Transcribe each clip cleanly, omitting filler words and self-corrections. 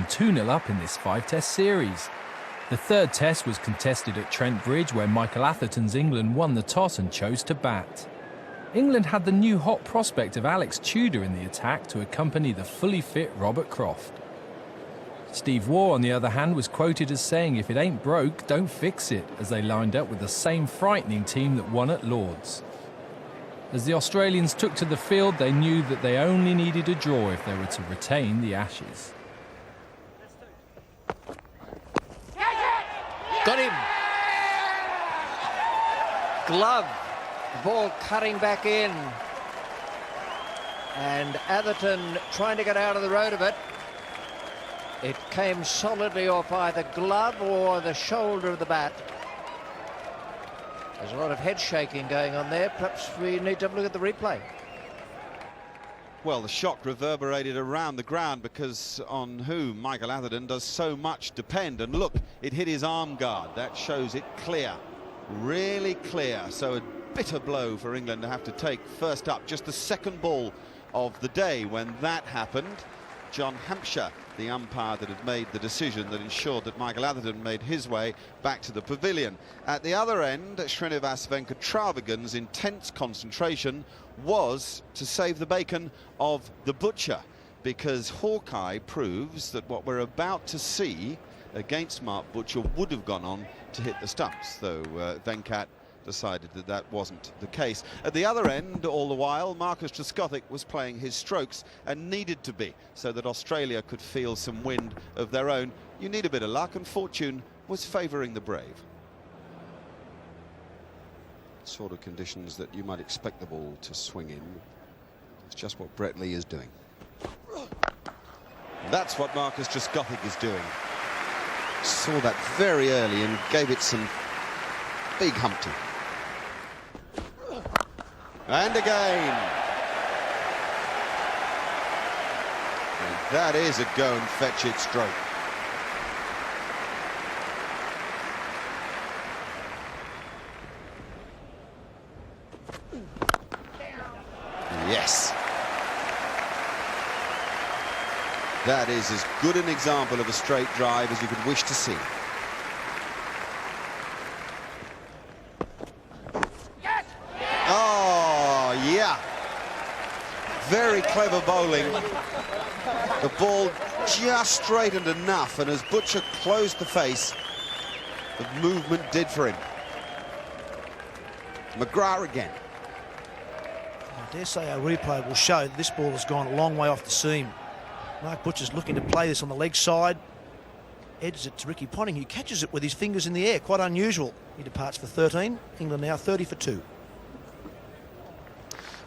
England 2-0 up in this 5-test series. The third test was contested at Trent Bridge, where Michael Atherton's England won the toss and chose to bat. England had the new hot prospect of Alex Tudor in the attack to accompany the fully fit Robert Croft. Steve Waugh, on the other hand, was quoted as saying, "If it ain't broke, don't fix it," as they lined up with the same frightening team that won at Lord's. As the Australians took to the field, they knew that they only needed a draw if they were to retain the Ashes. Got him. Glove. The ball cutting back in. And Atherton trying to get out of the road of it. It came solidly off either glove or the shoulder of the bat. There's a lot of head shaking going on there. Perhaps we need to have a look at the replay. Well, the shock reverberated around the ground because on whom Michael Atherton does so much depend. And look, it hit his arm guard. That shows it clear, really clear. So a bitter blow for England to have to take first up. Just the second ball of the day when that happened. John Hampshire, the umpire that had made the decision that ensured that Michael Atherton made his way back to the pavilion. At the other end, Srinivas Venkataraman's intense concentration was to save the bacon of the butcher, because Hawkeye proves that what we're about to see against Mark Butcher would have gone on to hit the stumps, though Venkat decided that that wasn't the case. At the other end, all the while, Marcus Trescothick was playing his strokes and needed to be, so that Australia could feel some wind of their own. You need a bit of luck, and fortune was favouring the brave. Sort of conditions that you might expect the ball to swing in. It's just what Brett Lee is doing. That's what Marcus Trescothick is doing. Saw that very early and gave it some big humpty. And again. And that is a go and fetch it stroke. Yes. That is as good an example of a straight drive as you could wish to see. Yeah, very clever bowling. The ball just straightened enough, and as Butcher closed the face, the movement did for him. McGrath again. I dare say our replay will show that this ball has gone a long way off the seam. Mark Butcher's looking to play this on the leg side. Edges it to Ricky Ponting, who catches it with his fingers in the air. Quite unusual. He departs for 13. England now 30 for 2.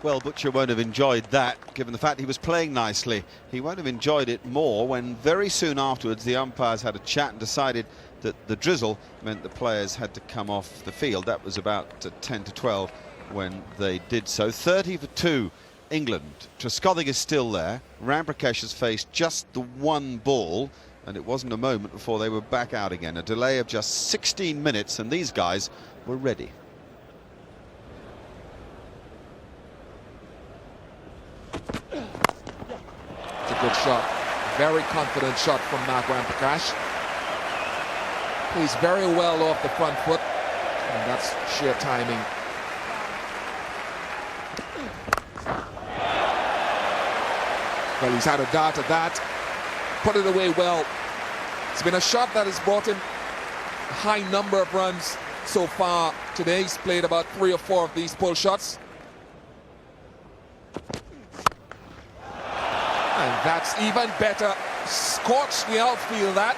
Well, Butcher won't have enjoyed that, given the fact he was playing nicely. He won't have enjoyed it more when very soon afterwards the umpires had a chat and decided that the drizzle meant the players had to come off the field. That was about 10 to 12 when they did so. 30 for 2, England. Trescothick is still there. Ramprakash has faced just the one ball, and it wasn't a moment before they were back out again. A delay of just 16 minutes, and these guys were ready. Good shot, very confident shot from Mark Ramprakash. He's very well off the front foot, and that's sheer timing. Well, he's had a dart at that, put it away well. It's been a shot that has brought him a high number of runs so far today. He's played about 3 or 4 of these pull shots. And that's even better. Scorched the outfield, that.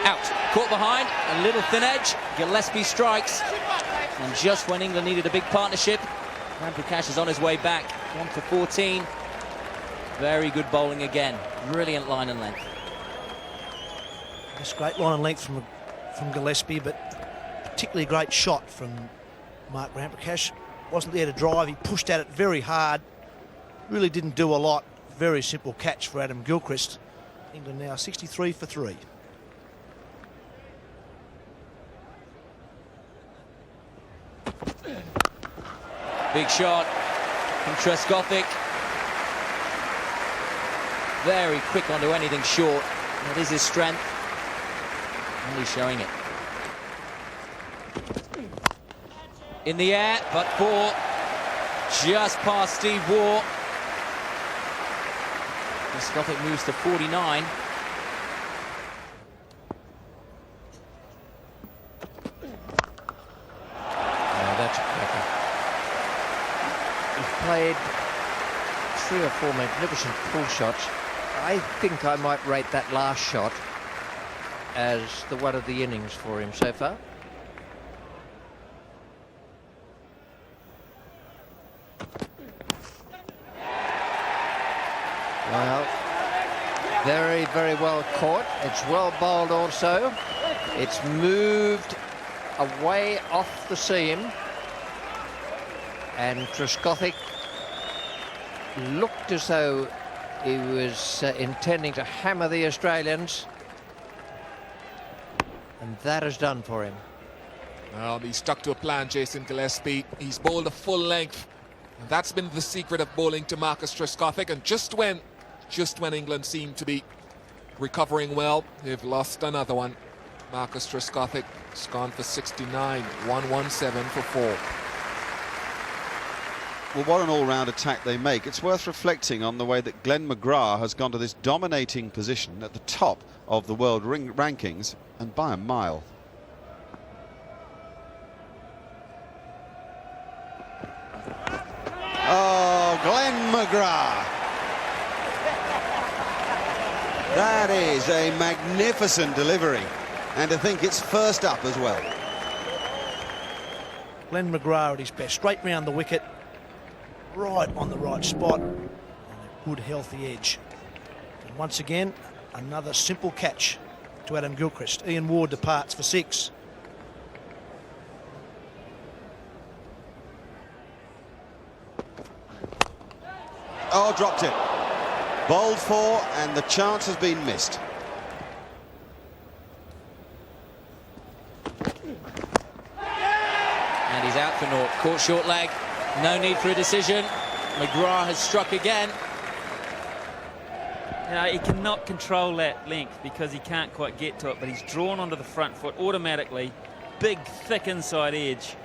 Out. Caught behind. A little thin edge. Gillespie strikes. And just when England needed a big partnership, Ramprakash is on his way back. 1 for 14. Very good bowling again. Brilliant line and length. That's great line and length from Gillespie, but particularly great shot from Mark Ramprakash. Wasn't there to drive, he pushed at it very hard. Really didn't do a lot. Very simple catch for Adam Gilchrist. England now 63 for 3. Big shot. from Trescothick. Very quick onto anything short. That is his strength. And he's showing it. In the air, but for just past Steve Waugh. Trescothick moves to 49. That's a cracker. He's played 3 or 4 magnificent pull shots. I think I might rate that last shot as the one of the innings for him so far. Well, very, very well caught. It's well bowled also. It's moved away off the seam. And Trescothick looked as though he was intending to hammer the Australians. And that has done for him. Well, he stuck to a plan, Jason Gillespie. He's bowled a full length. And that's been the secret of bowling to Marcus Trescothick. And just when England seemed to be recovering well, they've lost another one. Marcus Trescothick has gone for 69, 117 for 4. Well, what an all-round attack they make. It's worth reflecting on the way that Glenn McGrath has gone to this dominating position at the top of the world rankings, and by a mile. Oh, Glenn McGrath. That is a magnificent delivery. And to think it's first up as well. Glenn McGrath at his best, straight round the wicket, right on the right spot, and a good healthy edge. And once again, another simple catch to Adam Gilchrist. Ian Ward departs for 6. Oh, dropped it. Bowled for, and the chance has been missed. And he's out for naught. Caught short leg. No need for a decision. McGrath has struck again. Now, he cannot control that length because he can't quite get to it, but he's drawn onto the front foot automatically. Big, thick inside edge.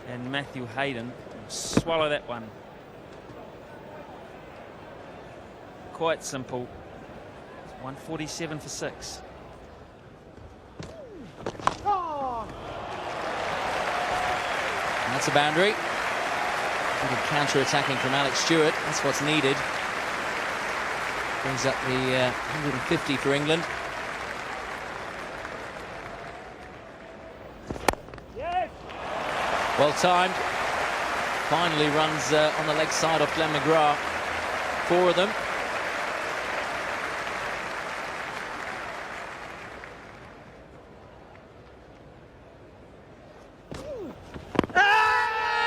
And Matthew Hayden will swallow that one. Quite simple. It's 147 for 6. And that's a boundary. Good counter-attacking from Alex Stewart. That's what's needed. Brings up the 150 for England. Well timed. Finally runs on the leg side of Glenn McGrath. 4 of them.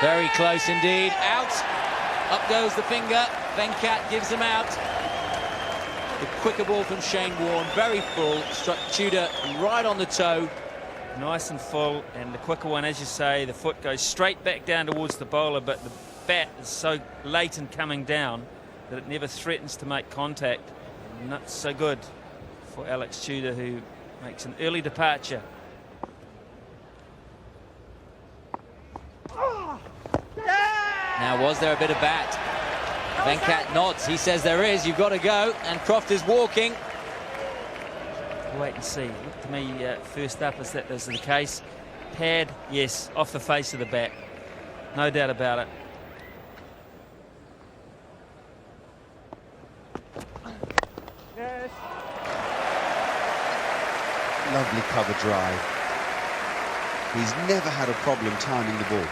Very close indeed. Out. Up goes the finger. Venkat gives him out. The quicker ball from Shane Warne. Very full. Struck Tudor right on the toe. Nice and full, and the quicker one, as you say, the foot goes straight back down towards the bowler, but the bat is so late in coming down that it never threatens to make contact. Not so good for Alex Tudor, who makes an early departure. Now, was there a bit of bat? Venkat nods. He says there is. You've got to go. And Croft is walking. Wait and see. Look to me, first up, is that this is the case. Pad, yes, off the face of the bat. No doubt about it. Yes. Lovely cover drive. He's never had a problem timing the ball.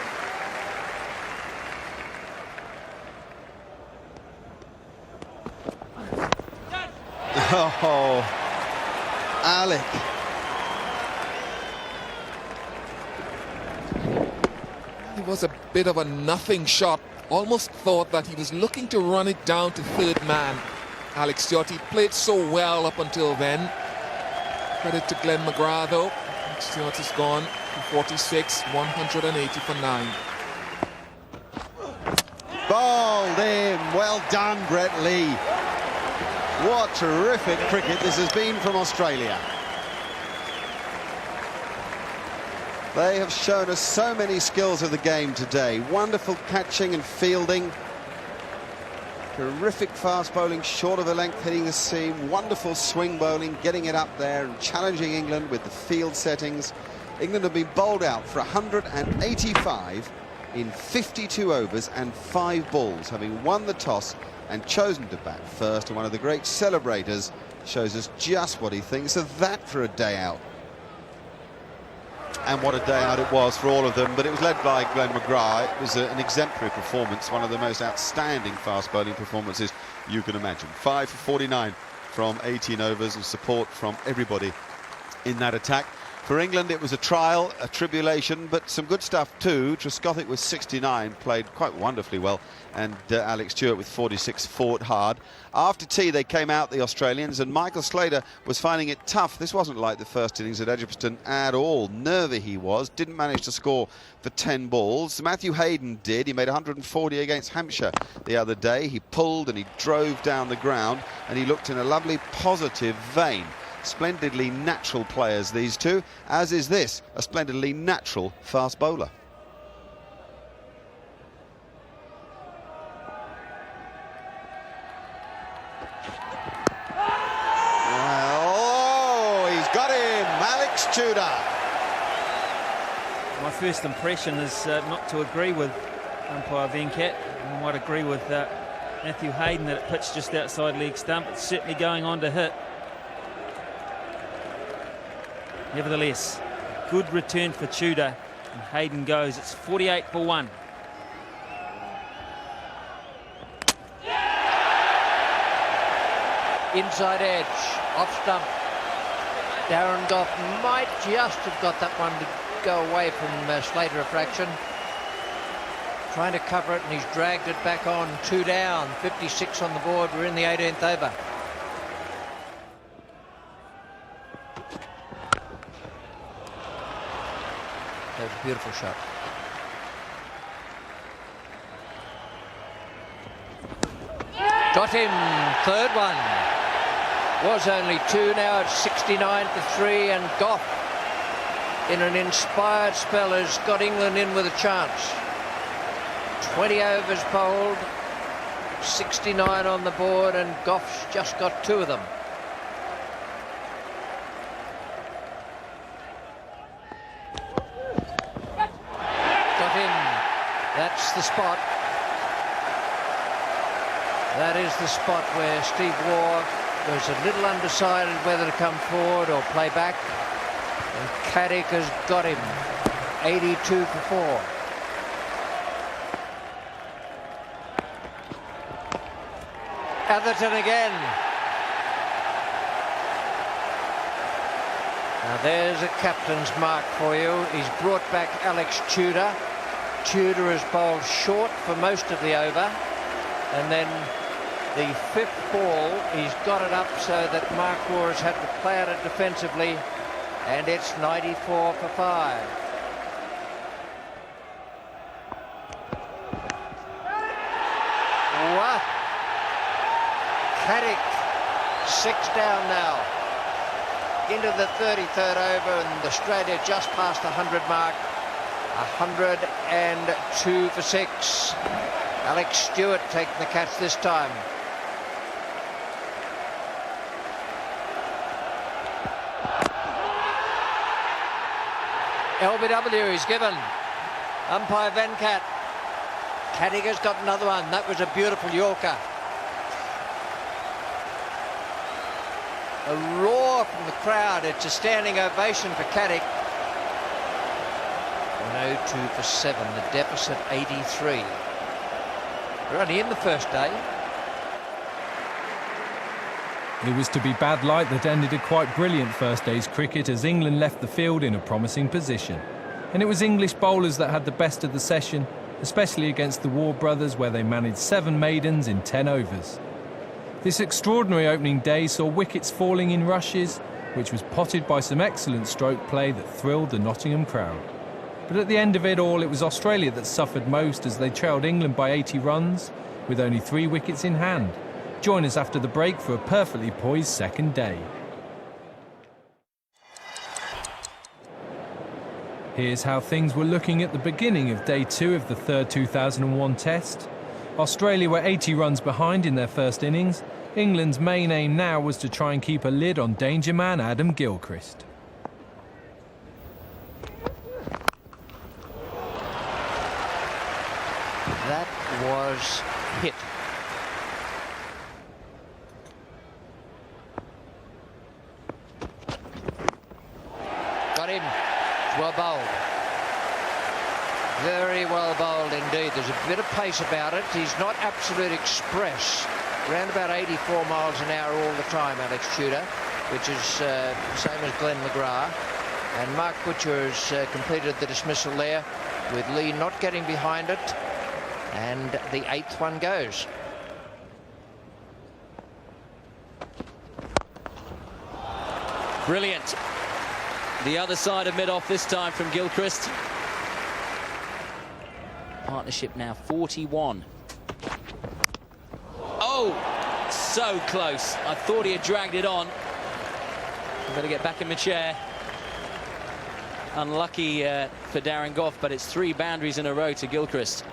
Oh, Alec. It was a bit of a nothing shot. Almost thought that he was looking to run it down to third man. Alex Stewart, he played so well up until then. Credit to Glenn McGrath though. Stewart is gone to 46, 180 for 9. bowled in. Well done, Brett Lee. What terrific cricket this has been from Australia. They have shown us so many skills of the game today. Wonderful catching and fielding. Terrific fast bowling, short of a length, hitting the seam. Wonderful swing bowling, getting it up there and challenging England with the field settings. England have been bowled out for 185 in 52 overs and 5 balls, having won the toss and chosen to bat first. And one of the great celebrators shows us just what he thinks of that for a day out. And what a day out it was for all of them, but it was led by Glenn McGrath. It was an exemplary performance, one of the most outstanding fast bowling performances you can imagine. 5 for 49 from 18 overs, and support from everybody in that attack. For England, it was a trial, a tribulation, but some good stuff too. Trescothick with 69 played quite wonderfully well, and Alex Stewart with 46 fought hard. After tea, they came out, the Australians, and Michael Slater was finding it tough. This wasn't like the first innings at Edgbaston at all. Nervy he was, didn't manage to score for 10 balls. Matthew Hayden did. He made 140 against Hampshire the other day. He pulled and he drove down the ground, and he looked in a lovely positive vein. Splendidly natural players, these two, as is this, a splendidly natural fast bowler. Well, oh, he's got him, Alex Tudor. My first impression is not to agree with umpire Venkat. I might agree with Matthew Hayden that it pitched just outside leg stump. It's certainly going on to hit. Nevertheless, good return for Tudor, and Hayden goes. It's 48 for 1. Inside edge, off stump. Darren Gough might just have got that one to go away from Slater a fraction. Trying to cover it, and he's dragged it back on. 2 down, 56 on the board. We're in the 18th over. That was a beautiful shot. Got him, third one. Was only 2, now it's 69 for 3, and Gough, in an inspired spell, has got England in with a chance. 20 overs bowled, 69 on the board, and Gough's just got 2 of them. Got him. That's the spot. That is the spot where Steve Waugh was a little undecided whether to come forward or play back. And Caddick has got him. 82 for 4. Atherton again. Now there's a captain's mark for you. He's brought back Alex Tudor. Tudor has bowled short for most of the over. And then the 5th ball, he's got it up so that Mark Waugh has had to play at it defensively. And it's 94 for 5. What? Caddick, 6 down now. Into the 33rd over, and Australia just past the 100 mark. 102 for 6. Alex Stewart taking the catch this time. LBW is given. Umpire Venkat. Caddick has got another one. That was a beautiful Yorker. A roar from the crowd. It's a standing ovation for Caddick. 102 for 7. The deficit 83. We're only in the first day. It was to be bad light that ended a quite brilliant first day's cricket as England left the field in a promising position. And it was English bowlers that had the best of the session, especially against the Waugh brothers, where they managed 7 maidens in 10 overs. This extraordinary opening day saw wickets falling in rushes, which was potted by some excellent stroke play that thrilled the Nottingham crowd. But at the end of it all, it was Australia that suffered most as they trailed England by 80 runs with only 3 wickets in hand. Join us after the break for a perfectly poised second day. Here's how things were looking at the beginning of day 2 of the third 2001 Test. Australia were 80 runs behind in their first innings. England's main aim now was to try and keep a lid on danger man Adam Gilchrist. That was hit. Got him. Well bowled. Very well bowled indeed. There's a bit of pace about it. He's not absolute express. Around about 84 miles an hour all the time, Alex Tudor, which is same as Glenn McGrath. And Mark Butcher has completed the dismissal there, with Lee not getting behind it. And the 8th one goes. Brilliant. The other side of mid-off this time from Gilchrist. Partnership now 41. Oh, so close. I thought he had dragged it on. I better get back in my chair. Unlucky for Darren Gough, but it's 3 boundaries in a row to Gilchrist.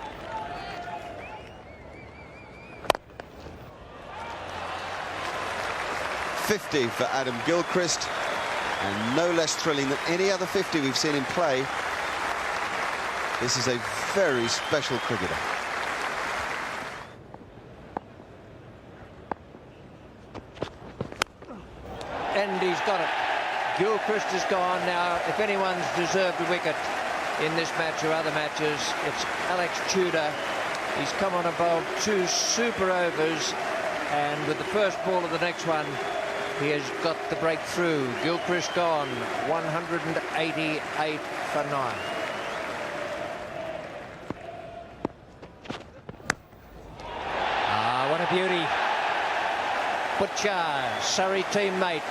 .50 for Adam Gilchrist, and no less thrilling than any other 50 we've seen him play. This is a very special cricketer. And he's got it. Gilchrist is gone now. If anyone's deserved a wicket in this match or other matches, it's Alex Tudor. He's come on and bowled 2 super overs, and with the first ball of the next one, he has got the breakthrough. Gilchrist gone, 188 for 9. Ah, what a beauty. Butcher, Surrey teammate,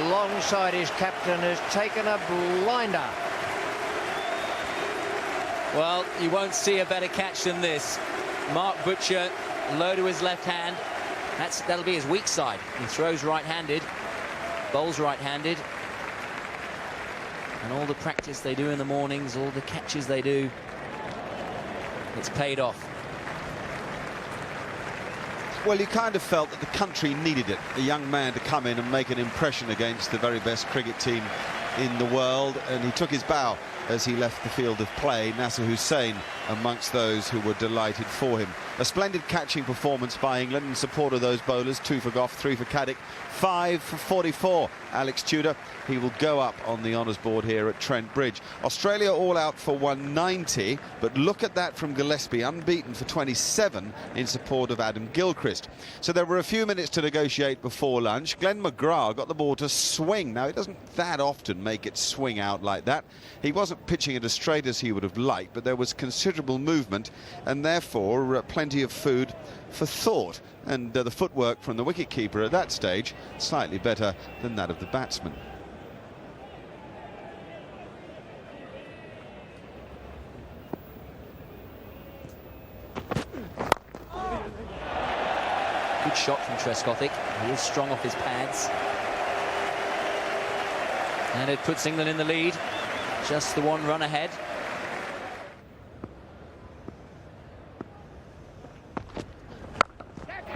alongside his captain, has taken a blinder. Well, you won't see a better catch than this. Mark Butcher, low to his left hand. That'll be his weak side. He throws right-handed, bowls right-handed. And all the practice they do in the mornings, all the catches they do, it's paid off. Well, you kind of felt that the country needed it, a young man to come in and make an impression against the very best cricket team in the world, and he took his bow as he left the field of play. Nasser Hussain amongst those who were delighted for him. A splendid catching performance by England in support of those bowlers. 2 for Gough, 3 for Caddick, 5 for 44. Alex Tudor, he will go up on the honours board here at Trent Bridge. Australia all out for 190, but look at that from Gillespie, unbeaten for 27 in support of Adam Gilchrist. So there were a few minutes to negotiate before lunch. Glenn McGrath got the ball to swing. Now, he doesn't that often make it swing out like that. He wasn't pitching it as straight as he would have liked, but there was considerable movement, and therefore plenty of food for thought. And the footwork from the wicketkeeper at that stage slightly better than that of the batsman. Good shot from Trescothick. He is strong off his pads. And it puts England in the lead. Just the 1 run ahead.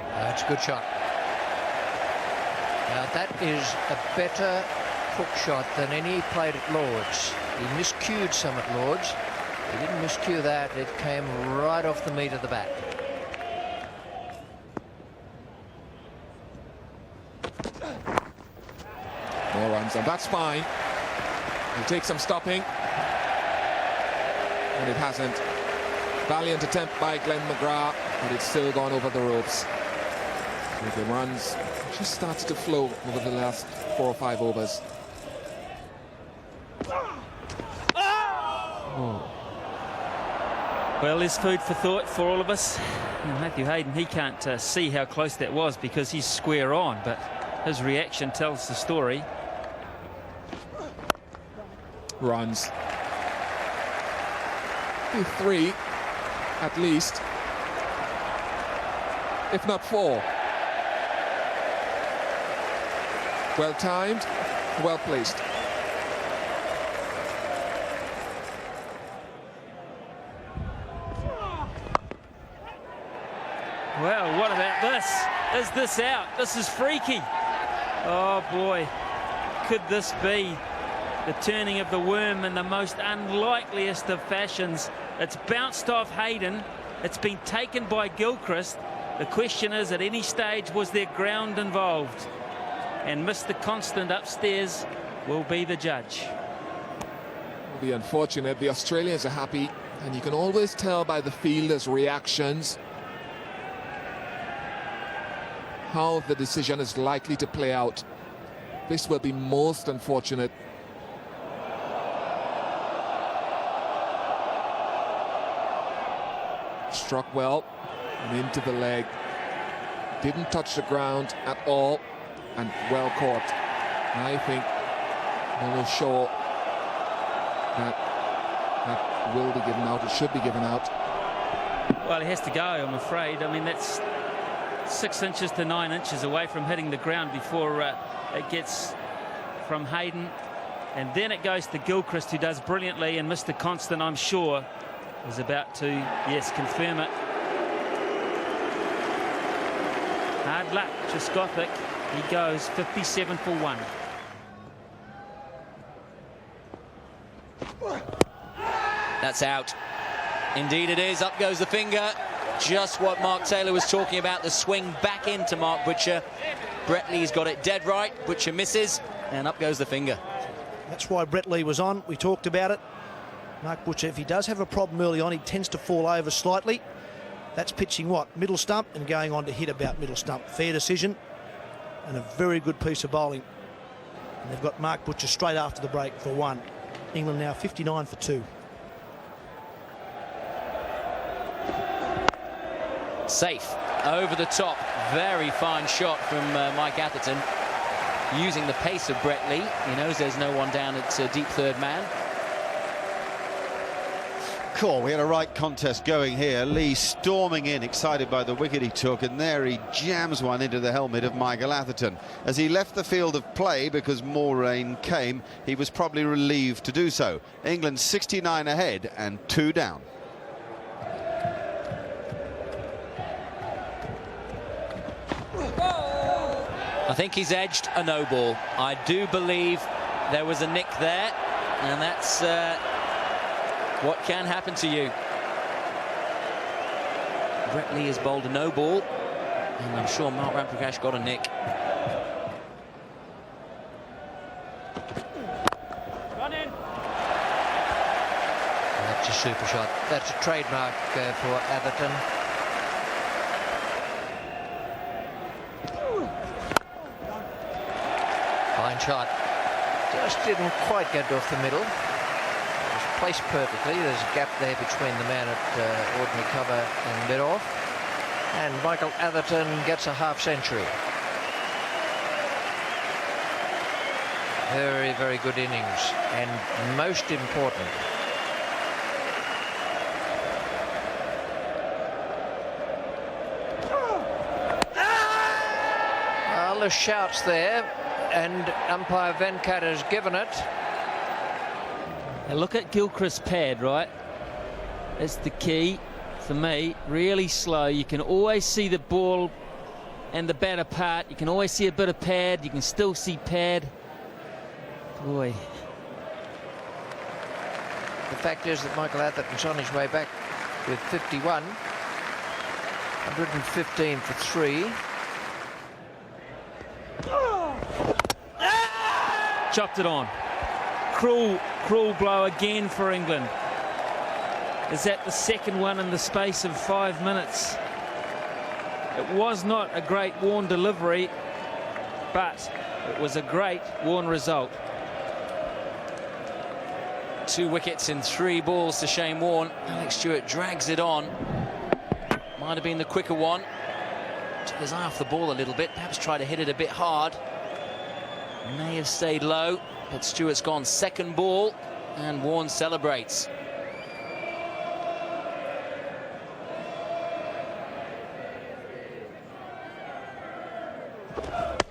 That's a good shot. Now that is a better hook shot than any he played at Lord's. He miscued some at Lord's. He didn't miscue that. It came right off the meat of the bat. More runs, and that's fine. He'll take some stopping. And it hasn't. Valiant attempt by Glenn McGrath, but it's still gone over the ropes. The runs just started to flow over the last 4 or 5 overs. Oh. Well, there's food for thought for all of us. Matthew Hayden, he can't see how close that was because he's square on, but his reaction tells the story. Runs. be 3 at least, if not 4. Well timed, well placed. Well, what about this? Is this out? This is freaky. Oh boy, could this be the turning of the worm in the most unlikeliest of fashions? It's bounced off Hayden. It's been taken by Gilchrist. The question is, at any stage, was there ground involved? And Mr. Constant upstairs will be the judge. It'll be unfortunate. The Australians are happy, and you can always tell by the fielders' reactions how the decision is likely to play out. This will be most unfortunate. Struck well and into the leg. Didn't touch the ground at all, and well caught. I think they will show that will be given out. It should be given out. Well, he has to go, I'm afraid. I mean, that's 6 inches to 9 inches away from hitting the ground before it gets from Hayden. And then it goes to Gilchrist, who does brilliantly, and Mr. Constant, I'm sure, is about to, yes, confirm it. Hard luck, Trescothic. He goes 57 for 1. That's out. Indeed it is. Up goes the finger. Just what Mark Taylor was talking about, the swing back into Mark Butcher. Brett Lee's got it dead right. Butcher misses, and up goes the finger. That's why Brett Lee was on. We talked about it. Mark Butcher, if he does have a problem early on, he tends to fall over slightly. That's pitching what? Middle stump, and going on to hit about middle stump. Fair decision, and a very good piece of bowling. And they've got Mark Butcher straight after the break for 1. England now 59 for 2. Safe over the top. Very fine shot from Mike Atherton, using the pace of Brett Lee. He knows there's no one down at deep third man. Cool, we had a right contest going here. Lee storming in, excited by the wicket he took, and there he jams one into the helmet of Michael Atherton. As he left the field of play because more rain came, he was probably relieved to do so. England 69 ahead and 2 down. I think he's edged a no ball. I do believe there was a nick there, and that's what can happen to you. Brett Lee has bowled a no ball, and I'm sure Mark Ramprakash got a nick. That's a super shot. That's a trademark for Atherton. Fine shot. Just didn't quite get off the middle. It was placed perfectly. There's a gap there between the man at ordinary cover and mid-off. And Michael Atherton gets a half-century. Very, very good innings, and most important, well, the shouts there, and umpire Venkat has given it. Now look at Gilchrist's pad, right? That's the key for me. Really slow. You can always see the ball and the bat apart. You can always see a bit of pad. You can still see pad. Boy. The fact is that Michael Atherton's on his way back with 51. 115 for 3. Chopped it on. Cruel blow again for England. Is that the second one in the space of 5 minutes? It was not a great Warne delivery, but it was a great Warne result. 2 wickets in 3 balls to Shane Warne. Alex Stewart drags it on. Might have been the quicker one. Took his eye off the ball a little bit, perhaps tried to hit it a bit hard. May have stayed low, but Stewart's gone second ball, and Warne celebrates.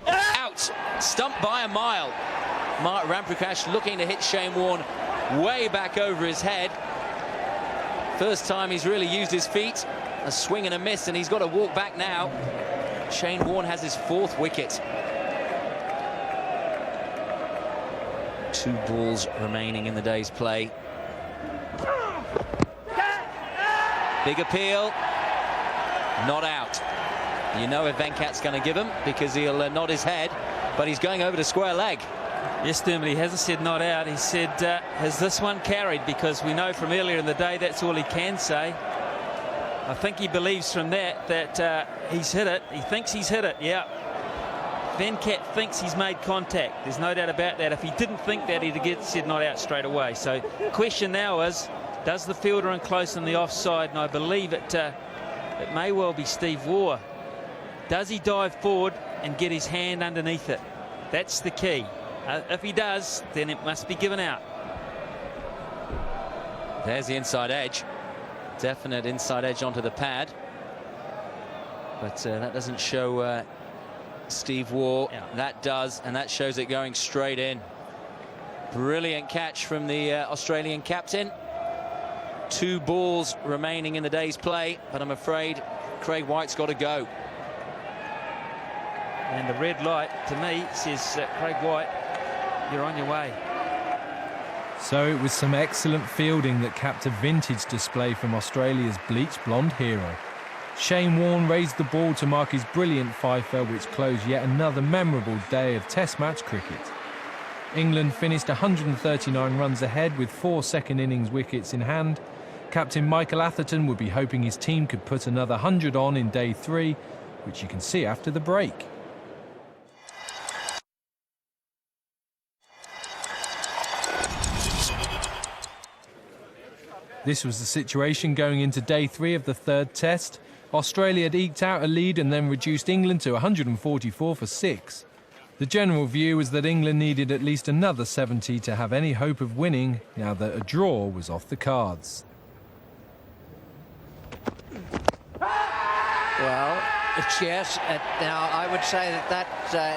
Out. Stumped by a mile. Mark Ramprakash looking to hit Shane Warne way back over his head. First time he's really used his feet. A swing and a miss, and he's got to walk back now. Shane Warne has his 4th wicket. 2 balls remaining in the day's play. Big appeal. Not out. You know if Venkat's going to give him because he'll nod his head, but he's going over to square leg. Yes, Dermot, he hasn't said not out. He said, has this one carried? Because we know from earlier in the day that's all he can say. I think he believes from that he's hit it. He thinks he's hit it, yeah. Venkat thinks he's made contact. There's no doubt about that. If he didn't think that, he'd get said not out straight away. So the question now is, does the fielder in close on the offside? And I believe it may well be Steve Waugh. Does he dive forward and get his hand underneath it? That's the key. If he does, then it must be given out. There's the inside edge. Definite inside edge onto the pad. But that doesn't show Steve Waugh. Yeah. That does, and that shows it going straight in. Brilliant catch from the Australian captain. 2 balls remaining in the day's play, but I'm afraid Craig White's got to go. And the red light, to me, says, Craig White, you're on your way. So it was some excellent fielding that capped a vintage display from Australia's bleached blonde hero. Shane Warne raised the ball to mark his brilliant fifer, which closed yet another memorable day of Test match cricket. England finished 139 runs ahead with 4 second innings wickets in hand. Captain Michael Atherton would be hoping his team could put another 100 on in day 3, which you can see after the break. This was the situation going into day 3 of the 3rd test. Australia had eked out a lead and then reduced England to 144 for 6. The general view was that England needed at least another 70 to have any hope of winning, now that a draw was off the cards. Well, it's yes. Now, I would say that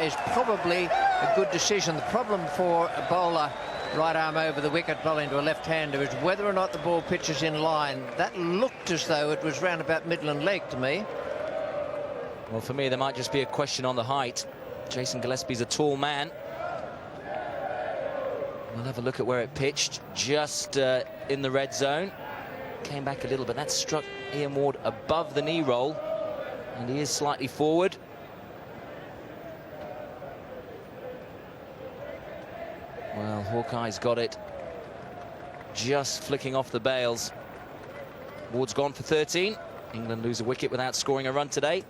is probably a good decision. The problem for a bowler right arm over the wicket bowling to a left-hander is whether or not the ball pitches in line. That looked as though it was round about middle and leg to me. Well, for me, there might just be a question on the height. Jason Gillespie's a tall man. We'll have a look at where it pitched, just in the red zone. Came back a little, but that struck Ian Ward above the knee roll, and he is slightly forward. Well, Hawkeye's got it, just flicking off the bails. Ward's gone for 13. England lose a wicket without scoring a run today.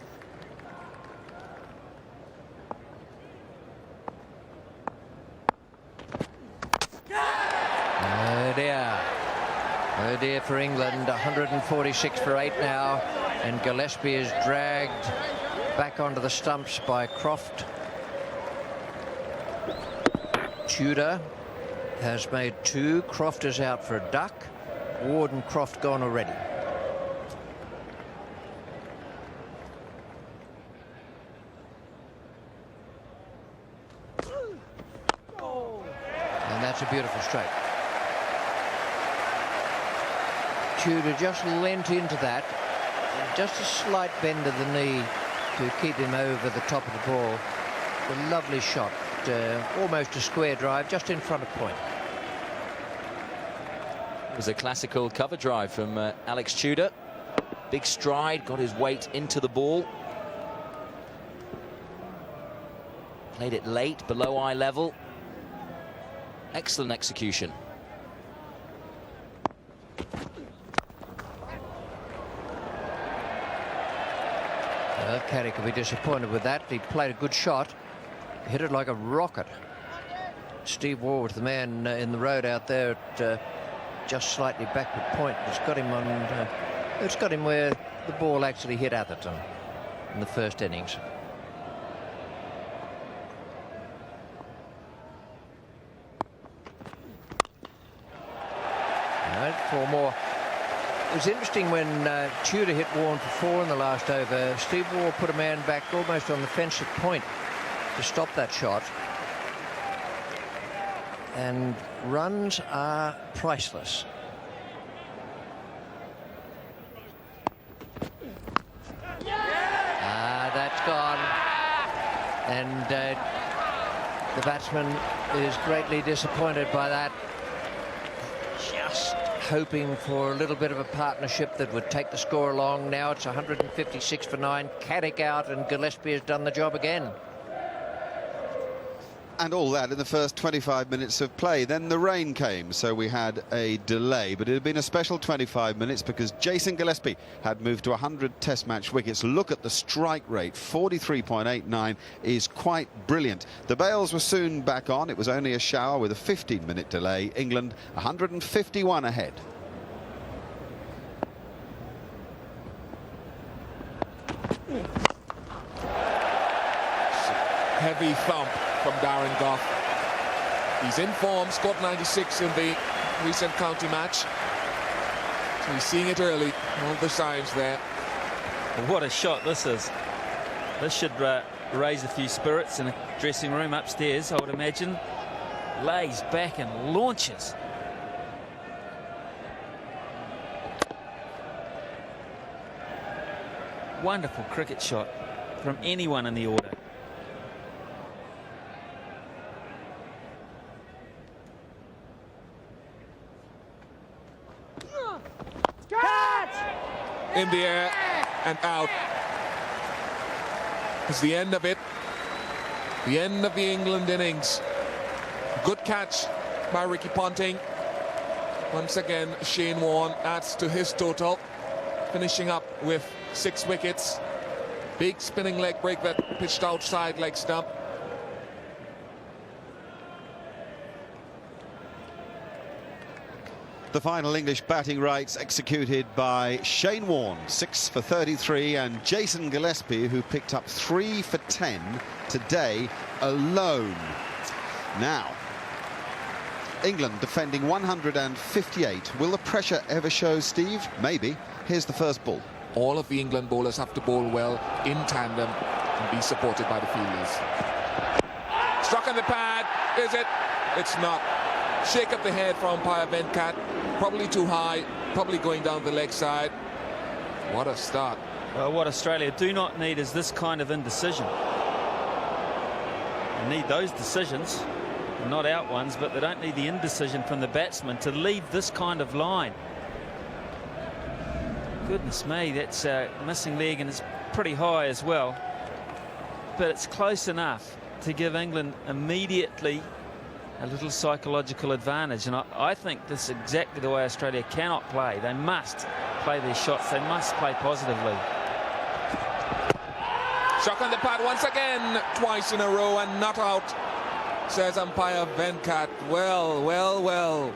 Oh dear. Oh dear for England. 146 for 8 now, and Gillespie is dragged back onto the stumps by Croft. Tudor has made 2. Croft is out for a duck. Ward and Croft gone already. And that's a beautiful strike. Tudor just leant into that. Just a slight bend of the knee to keep him over the top of the ball. A lovely shot. Almost a square drive, just in front of point. It was a classical cover drive from Alex Tudor. Big stride, got his weight into the ball. Played it late, below eye level. Excellent execution. Well, Carey could be disappointed with that. He played a good shot. Hit it like a rocket. Steve Waugh was the man in the road out there at just slightly backward point. It's got him on. It's got him where the ball actually hit Atherton in the first innings. All right, 4 more. It was interesting when Tudor hit Warne for 4 in the last over. Steve Waugh put a man back almost on the fence at point. to stop that shot. And runs are priceless. That's gone. And the batsman is greatly disappointed by that. Just hoping for a little bit of a partnership that would take the score along. Now it's 156 for 9. Caddick out, and Gillespie has done the job again. And all that in the first 25 minutes of play. Then the rain came, so we had a delay. But it had been a special 25 minutes because Jason Gillespie had moved to 100 Test match wickets. Look at the strike rate, 43.89 is quite brilliant. The bails were soon back on. It was only a shower with a 15-minute delay. England 151 ahead. Heavy thump from Darren Gough. He's in form, scored 96 in the recent county match. So he's seeing it early, all the signs there. What a shot this is. This should raise a few spirits in a dressing room upstairs, I would imagine. Lays back and launches. Wonderful cricket shot from anyone in the order. In the air and out. It's the end of it. The end of the England innings. Good catch by Ricky Ponting. Once again, Shane Warne adds to his total, finishing up with 6 wickets. Big spinning leg break that pitched outside leg stump. The final English batting rights executed by Shane Warne, 6 for 33, and Jason Gillespie, who picked up 3 for 10 today alone. Now, England defending 158. Will the pressure ever show, Steve? Maybe. Here's the first ball. All of the England bowlers have to bowl well in tandem and be supported by the fielders. Struck on the pad. Is it? It's not. Shake up the head from umpire Venkat. Probably too high, probably going down the leg side. What a start. Well, what Australia do not need is this kind of indecision. They need those decisions, not out ones, but they don't need the indecision from the batsman to leave this kind of line. Goodness me, that's a missing leg, and it's pretty high as well. But it's close enough to give England immediately a little psychological advantage, and I think this is exactly the way Australia cannot play. They must play their shots. They must play positively. Shock on the pad once again, twice in a row and not out, says umpire Venkat. Well, well, well.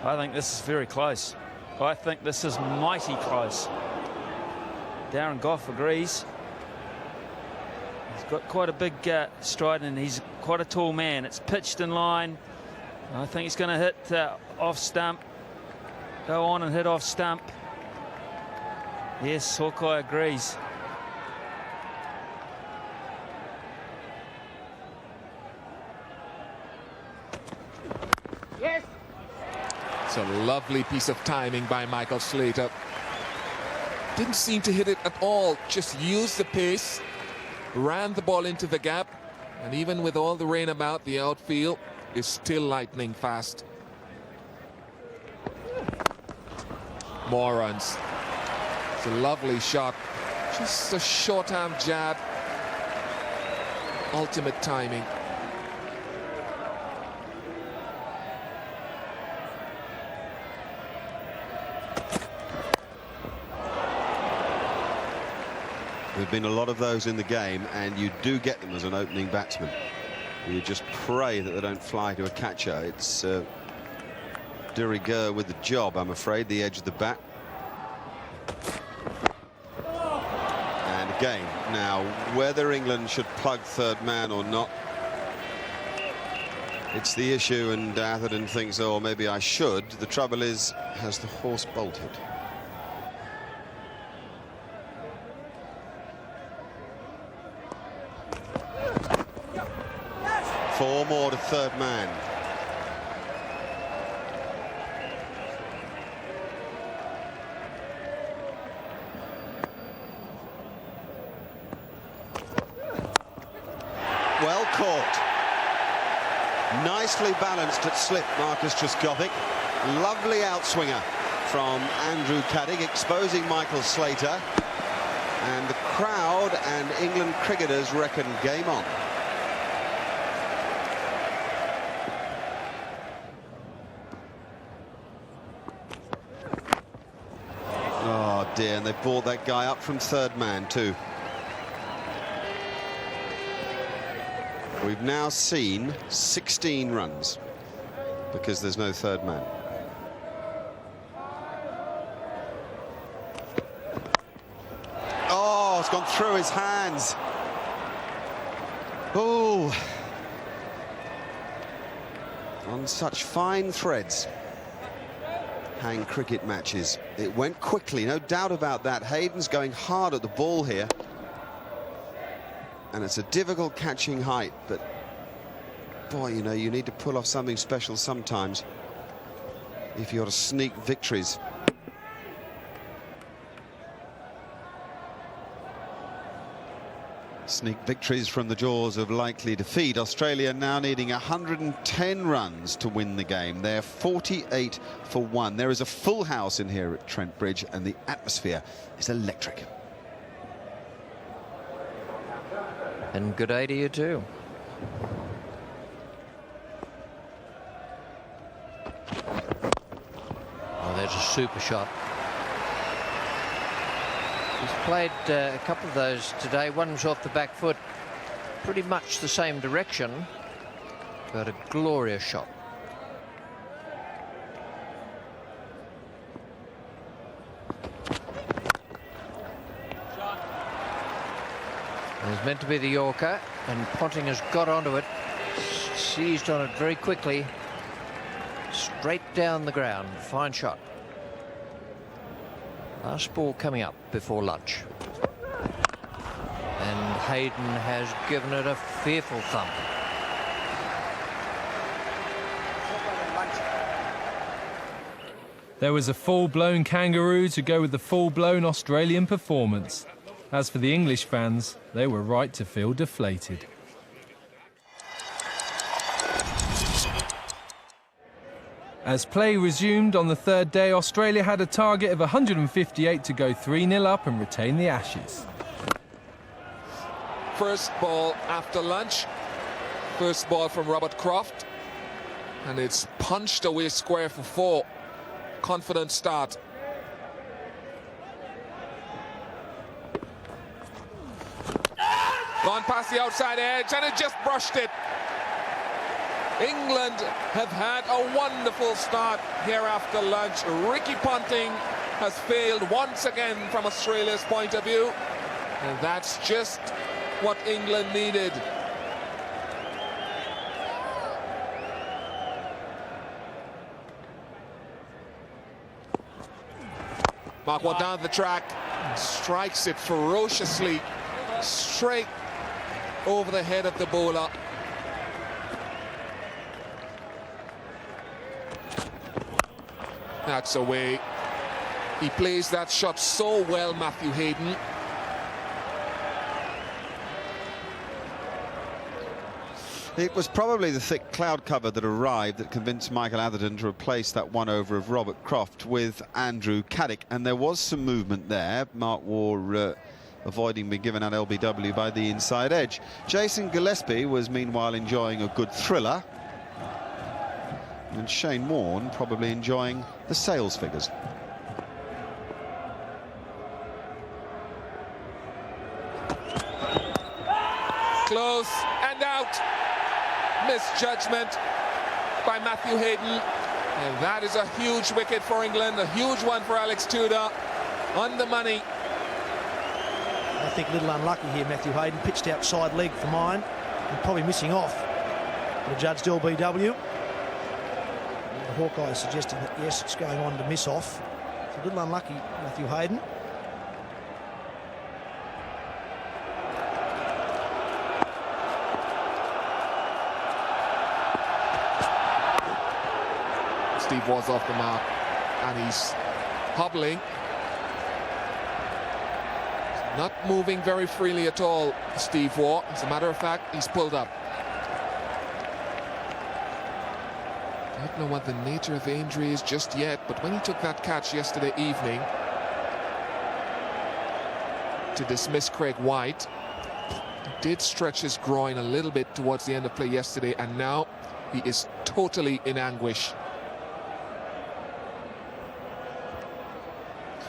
I think this is very close. I think this is mighty close. Darren Gough agrees. He's got quite a big stride, and he's quite a tall man. It's pitched in line. I think he's going to hit off stump. Go on and hit off stump. Yes, Hawkeye agrees. Yes. It's a lovely piece of timing by Michael Slater. Didn't seem to hit it at all. Just used the pace. Ran the ball into the gap, and even with all the rain about, the outfield is still lightning fast. More runs. It's a lovely shot. Just a short arm jab. Ultimate timing. There have been a lot of those in the game, and you do get them as an opening batsman. You just pray that they don't fly to a catcher. It's de rigueur with the job, I'm afraid, the edge of the bat. And again, now, whether England should plug third man or not, it's the issue, and Atherton thinks, oh, maybe I should. The trouble is, has the horse bolted? 4 more to third man. Well caught. Nicely balanced at slip, Marcus Trescothick. Lovely outswinger from Andrew Caddick, exposing Michael Slater. And the crowd and England cricketers reckon game on. Oh dear, and they brought that guy up from third man too. We've now seen 16 runs because there's no third man. Oh, it's gone through his hands. Oh, on such fine threads hang cricket matches. It went quickly, no doubt about that. Hayden's going hard at the ball here. And it's a difficult catching height, but boy, you know, you need to pull off something special sometimes if you're to sneak victories. Sneak victories from the jaws of likely defeat. Australia now needing 110 runs to win the game. They're 48 for 1. There is a full house in here at Trent Bridge, and the atmosphere is electric. And good day to you too. Oh, there's a super shot. He's played a couple of those today. One's off the back foot, pretty much the same direction, but a glorious shot. It was meant to be the Yorker, and Ponting has got onto it, seized on it very quickly, straight down the ground. Fine shot. Last ball coming up before lunch. And Hayden has given it a fearful thump. There was a full-blown kangaroo to go with the full-blown Australian performance. As for the English fans, they were right to feel deflated. As play resumed on the third day, Australia had a target of 158 to go 3-0 up and retain the Ashes. First ball after lunch. First ball from Robert Croft. And it's punched away square for 4. Confident start. Gone past the outside edge, and it just brushed it. England have had a wonderful start here after lunch. Ricky Ponting has failed once again from Australia's point of view, and that's just what England needed. Mark one down the track, strikes it ferociously, straight over the head of the bowler. That's away. He plays that shot so well, Matthew Hayden. It was probably the thick cloud cover that arrived that convinced Michael Atherton to replace that one over of Robert Croft with Andrew Caddick, and there was some movement there. Mark Waugh avoiding being given an LBW by the inside edge. Jason Gillespie was meanwhile enjoying a good thriller, and Shane Warne probably enjoying the sales figures. Close and out. Misjudgment by Matthew Hayden, and that is a huge wicket for England, a huge one for Alex Tudor. On the money. I think a little unlucky here, Matthew Hayden. Pitched outside leg for mine, and probably missing off. But adjudged LBW. The Hawkeye is suggesting that yes, it's going on to miss off. It's a little unlucky, Matthew Hayden. Steve Waugh's off the mark, and he's hobbling. Not moving very freely at all, Steve Waugh. As a matter of fact, he's pulled up. I don't know what the nature of the injury is just yet, but when he took that catch yesterday evening to dismiss Craig White, he did stretch his groin a little bit towards the end of play yesterday, and now he is totally in anguish.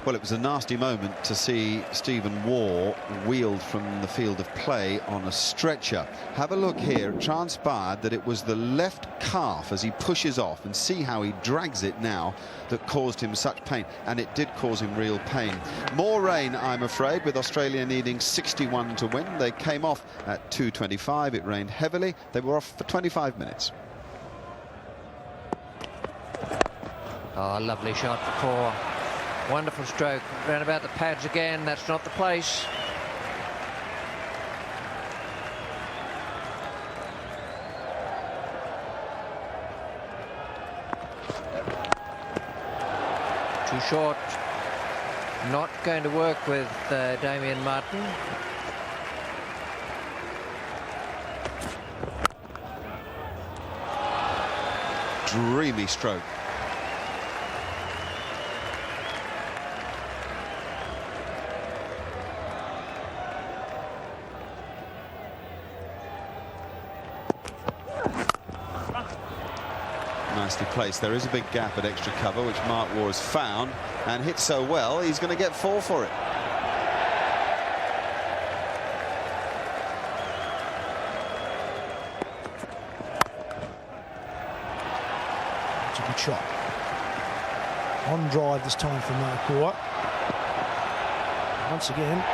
Well, it was a nasty moment to see Stephen Waugh wheeled from the field of play on a stretcher. Have a look here. It transpired that it was the left calf as he pushes off, and see how he drags it now, that caused him such pain, and it did cause him real pain. More rain, I'm afraid, with Australia needing 61 to win. They came off at 2:25. It rained heavily. They were off for 25 minutes. Oh, lovely shot for Kaur. Wonderful stroke. Round about the pads again. That's not the place. Too short. Not going to work with Damien Martyn. Dreamy stroke. Nicely placed. There is a big gap at extra cover, which Mark Waugh has found, and hit so well, he's going to get 4 for it. It's a good shot. On drive this time for Mark Waugh. Once again,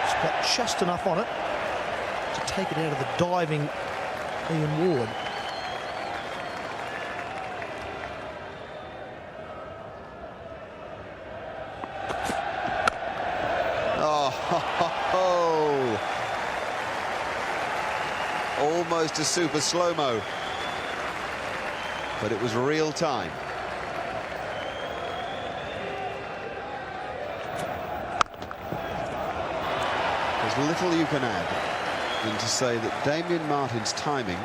it's got just enough on it to take it out of the diving Ian Ward. Almost a super slow-mo, but it was real time. There's little you can add than to say that Damien Martyn's timing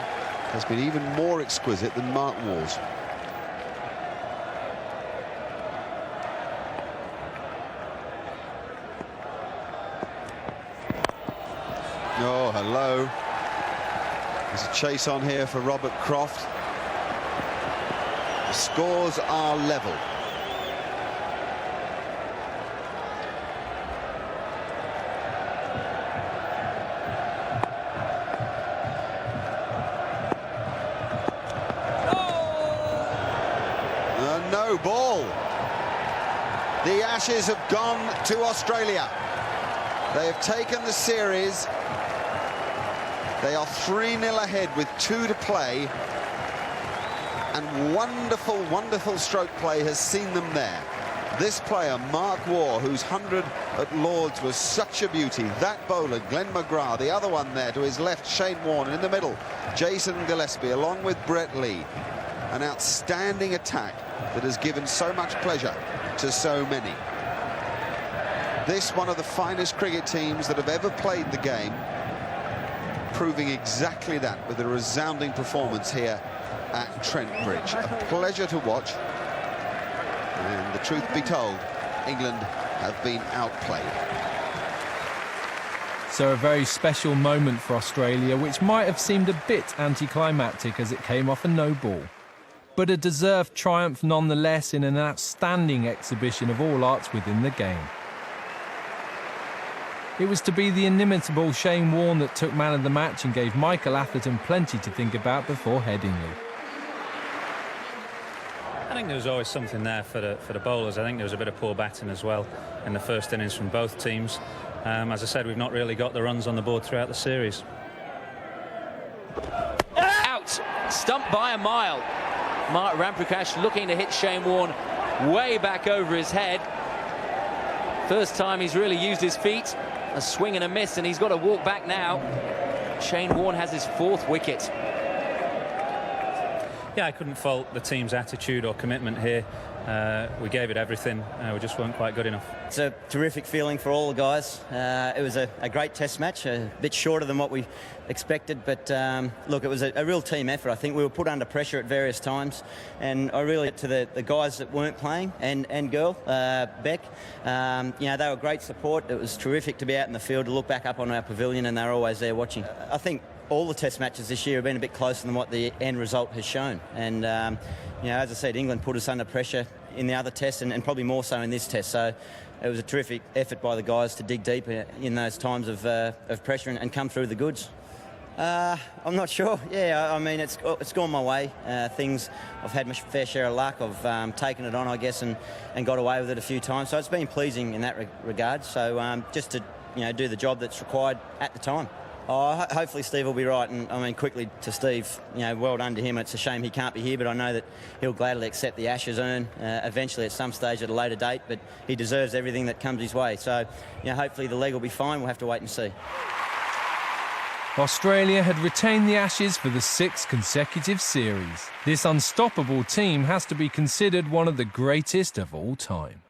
has been even more exquisite than Mark Waugh's. Oh, hello. There's a chase on here for Robert Croft. The scores are level. No ball. The Ashes have gone to Australia. They have taken the series. They are 3-0 ahead with 2 to play, and wonderful, wonderful stroke play has seen them there. This player, Mark Waugh, whose 100 at Lords was such a beauty. That bowler, Glenn McGrath, the other one there to his left, Shane Warne, and in the middle, Jason Gillespie, along with Brett Lee. An outstanding attack that has given so much pleasure to so many. This one of the finest cricket teams that have ever played the game, proving exactly that with a resounding performance here at Trent Bridge. A pleasure to watch, and the truth be told, England have been outplayed. So a very special moment for Australia, which might have seemed a bit anticlimactic as it came off a no ball. But a deserved triumph nonetheless in an outstanding exhibition of all arts within the game. It was to be the inimitable Shane Warne that took man of the match and gave Michael Atherton plenty to think about before Headingley. I think there was always something there for the bowlers. I think there was a bit of poor batting as well in the first innings from both teams. As I said, we've not really got the runs on the board throughout the series. Out! Stumped by a mile. Mark Ramprakash looking to hit Shane Warne way back over his head. First time he's really used his feet. A swing and a miss, and he's got to walk back now. Shane Warne has his 4th wicket. Yeah, I couldn't fault the team's attitude or commitment here. We gave it everything. We just weren't quite good enough. It's a terrific feeling for all the guys. It was a great test match, a bit shorter than what we expected, but look, it was a real team effort. I think we were put under pressure at various times, and I really, to the guys that weren't playing, and girl, Beck, they were great support. It was terrific to be out in the field, to look back up on our pavilion, and they're always there watching. I think all the test matches this year have been a bit closer than what the end result has shown. And, as I said, England put us under pressure in the other test and probably more so in this test. So it was a terrific effort by the guys to dig deep in those times of pressure and come through the goods. I'm not sure. Yeah, I mean, it's gone my way. I've had my fair share of luck. I've taken it on, I guess, and got away with it a few times. So it's been pleasing in that regard. So just to, do the job that's required at the time. Oh, hopefully Steve will be right, and I mean, quickly to Steve, well done to him. It's a shame he can't be here, but I know that he'll gladly accept the Ashes urn eventually at some stage at a later date, but he deserves everything that comes his way. So, hopefully the leg will be fine. We'll have to wait and see. Australia had retained the Ashes for the 6th consecutive series. This unstoppable team has to be considered one of the greatest of all time.